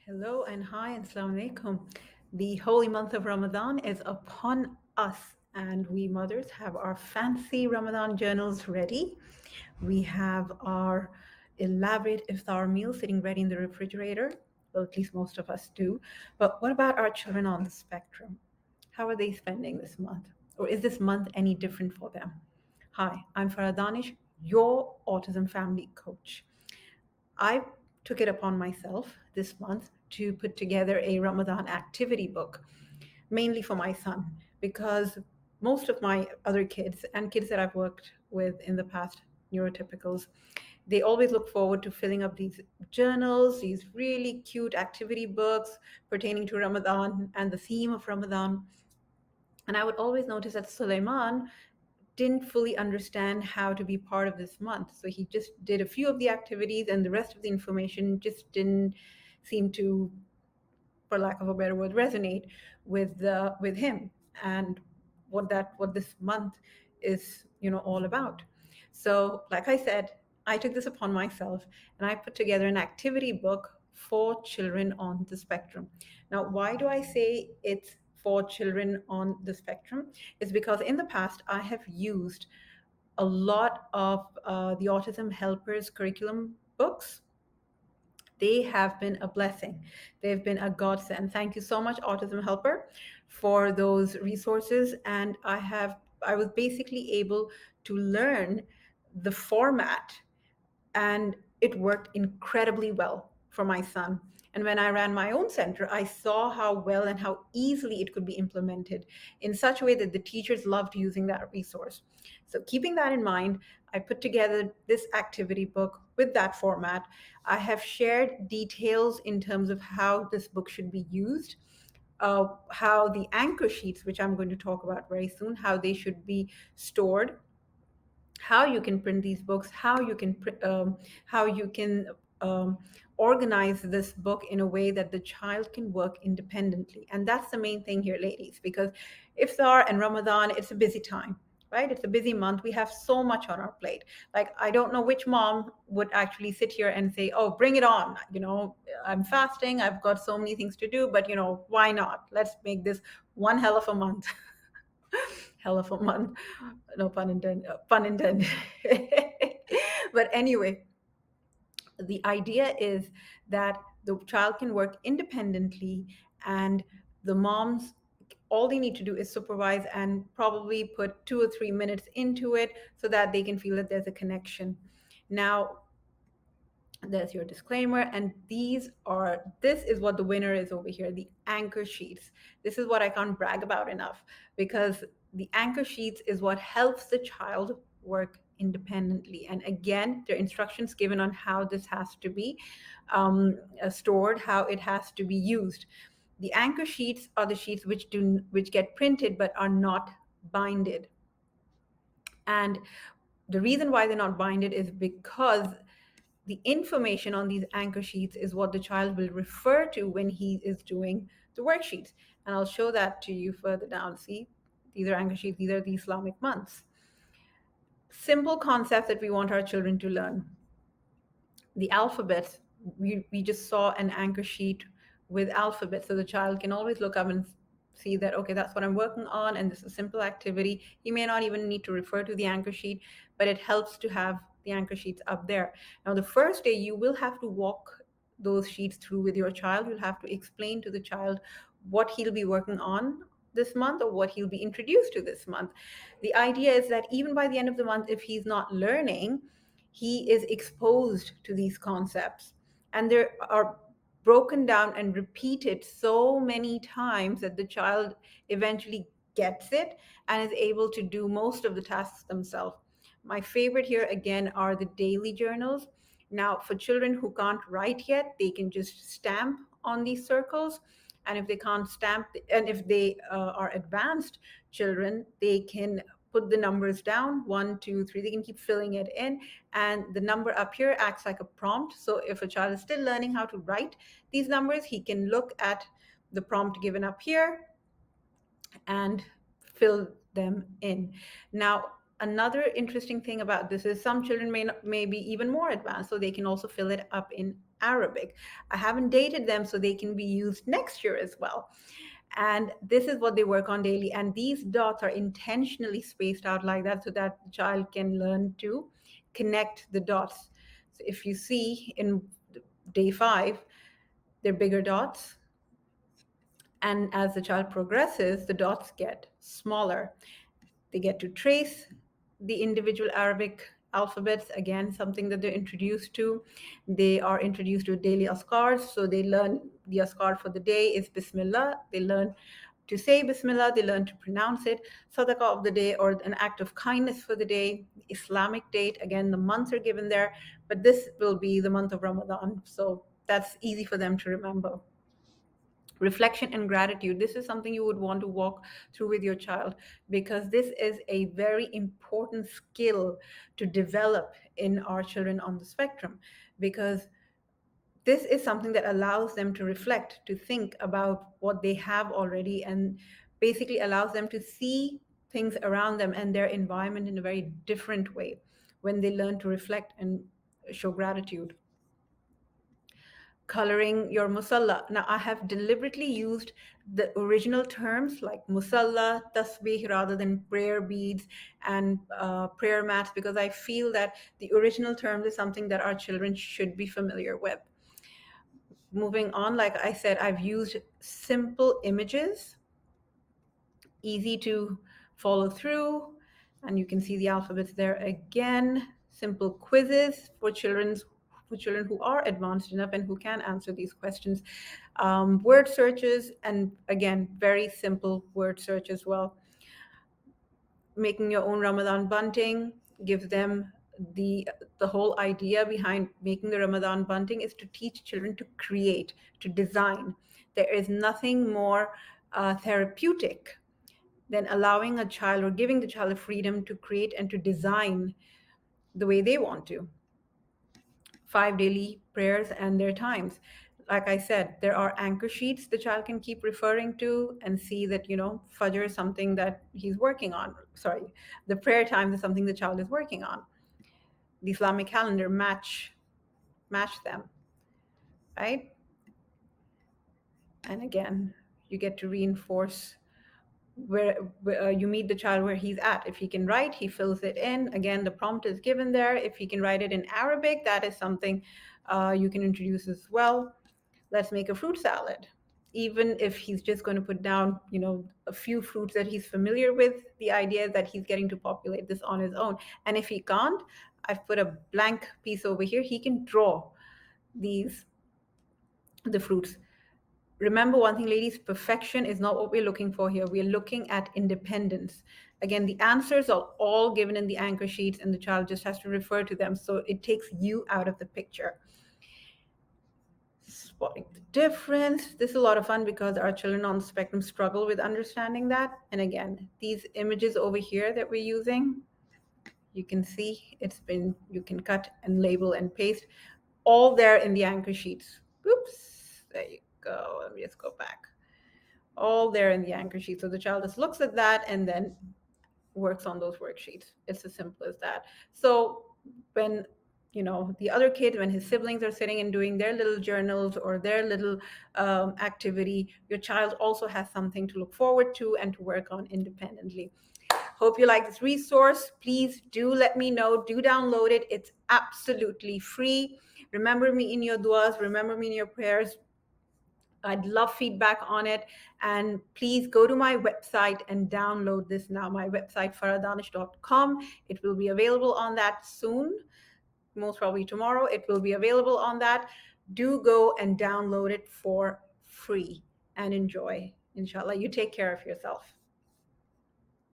Hello and hi and Assalamu alaikum. The holy month of Ramadan is upon us, and we mothers have our fancy Ramadan journals ready. We have our elaborate iftar meal sitting ready in the refrigerator. Well, at least most of us do. But what about our children on the spectrum? How are they spending this month? Or is this month any different for them? Hi, I'm Farah Danish, your autism family coach. I took it upon myself this month to put together a Ramadan activity book, mainly for my son, because most of my other kids and kids that I've worked with in the past, neurotypicals, they always look forward to filling up these journals, these really cute activity books pertaining to Ramadan and the theme of Ramadan. And I would always notice that Suleiman didn't fully understand how to be part of this month. So he just did a few of the activities, and the rest of the information just didn't seem to, for lack of a better word, resonate with him and what this month is all about. So, like I said, I took this upon myself and I put together an activity book for children on the spectrum. Now, why do I say it's for children on the spectrum? Is because in the past I have used a lot of the Autism Helpers curriculum books. They have been a blessing. They've been a godsend. Thank you so much, Autism Helper, for those resources. And I was basically able to learn the format, and it worked incredibly well for my son. And when I ran my own center, I saw how well and how easily it could be implemented in such a way that the teachers loved using that resource. So, keeping that in mind, I put together this activity book with that format. I have shared details in terms of how this book should be used, how the anchor sheets, which I'm going to talk about very soon, how they should be stored, how you can print these books, how you can um, organize this book in a way that the child can work independently. And that's the main thing here, ladies, because Iftar and Ramadan, it's a busy time. Right? It's a busy month. We have so much on our plate. Like, I don't know which mom would actually sit here and say, oh, bring it on. I'm fasting. I've got so many things to do, but, why not? Let's make this one hell of a month. Hell of a month. No pun intended. Pun intended. But anyway, the idea is that the child can work independently, and the moms, all they need to do is supervise and probably put 2 or 3 minutes into it so that they can feel that there's a connection. Now, there's your disclaimer, and this is what the winner is over here, the anchor sheets. This is what I can't brag about enough, because the anchor sheets is what helps the child work independently. And again, there are instructions given on how this has to be stored, how it has to be used. The anchor sheets are the sheets which get printed but are not binded. And the reason why they're not binded is because the information on these anchor sheets is what the child will refer to when he is doing the worksheets. And I'll show that to you further down. See, these are anchor sheets, these are the Islamic months. Simple concepts that we want our children to learn. The alphabet, we just saw an anchor sheet with alphabet, so the child can always look up and see that, okay, that's what I'm working on, and this is a simple activity. He may not even need to refer to the anchor sheet, but it helps to have the anchor sheets up there. Now, the first day you will have to walk those sheets through with your child. You'll have to explain to the child what he'll be working on this month, or what he'll be introduced to this month. The idea is that even by the end of the month, if he's not learning, he is exposed to these concepts, and they are broken down and repeated so many times that the child eventually gets it and is able to do most of the tasks themselves. My favorite here again are the daily journals. Now, for children who can't write yet, they can just stamp on these circles. And if they can't stamp, and if they are advanced children, they can put the numbers down, 1, 2, 3. They can keep filling it in, and the number up here acts like a prompt. So if a child is still learning how to write these numbers, he can look at the prompt given up here and fill them in. Now, another interesting thing about this is some children may be even more advanced, so they can also fill it up in Arabic. I haven't dated them so they can be used next year as well. And this is what they work on daily. And these dots are intentionally spaced out like that so that the child can learn to connect the dots. So if you see in day 5, they're bigger dots. And as the child progresses, the dots get smaller. They get to trace the individual Arabic alphabets, again, something that they're introduced to. They are introduced to daily askars, so they learn the askar for the day is Bismillah. They learn to say Bismillah, they learn to pronounce it. Sadaqah of the day, or an act of kindness for the day. Islamic date, again, the months are given there, but this will be the month of Ramadan, so that's easy for them to remember. Reflection and gratitude, this is something you would want to walk through with your child, because this is a very important skill to develop in our children on the spectrum, because this is something that allows them to reflect, to think about what they have already, and basically allows them to see things around them and their environment in a very different way when they learn to reflect and show gratitude. Coloring your musalla. Now, I have deliberately used the original terms like musalla, tasbih, rather than prayer beads and prayer mats, because I feel that the original terms is something that our children should be familiar with. Moving on, like I said, I've used simple images, easy to follow through, and you can see the alphabets there again. Simple quizzes for children who are advanced enough and who can answer these questions. Word searches, and again, very simple word search as well. Making your own Ramadan bunting gives them the whole idea behind making the Ramadan bunting is to teach children to create, to design. There is nothing more therapeutic than allowing a child or giving the child the freedom to create and to design the way they want to. 5 daily prayers and their times. Like I said, there are anchor sheets the child can keep referring to and see that, Fajr is something that he's working on. Sorry, the prayer time is something the child is working on. The Islamic calendar match them, right? And again, you get to reinforce where you meet the child where he's at. If he can write, he fills it in. Again, the prompt is given there. If he can write it in Arabic, that is something you can introduce as well. Let's make a fruit salad. Even if he's just going to put down, a few fruits that he's familiar with, the idea is that he's getting to populate this on his own. And if he can't, I've put a blank piece over here. He can draw these the fruits. Remember one thing, ladies, perfection is not what we're looking for here. We're looking at independence. Again, the answers are all given in the anchor sheets, and the child just has to refer to them. So it takes you out of the picture. Spotting the difference. This is a lot of fun because our children on the spectrum struggle with understanding that. And again, these images over here that we're using, you can see you can cut and label and paste all there in the anchor sheets. Oops, there you go. Let me just go back. All there in the anchor sheet. So the child just looks at that and then works on those worksheets. It's as simple as that. So when the other kid, when his siblings are sitting and doing their little journals or their little activity, your child also has something to look forward to and to work on independently. Hope you like this resource. Please do let me know. Do download it. It's absolutely free. Remember me in your duas. Remember me in your prayers. I'd love feedback on it. And please go to my website and download this now. My website, faradanish.com. It will be available on that soon. Most probably tomorrow. It will be available on that. Do go and download it for free and enjoy. Inshallah. You take care of yourself.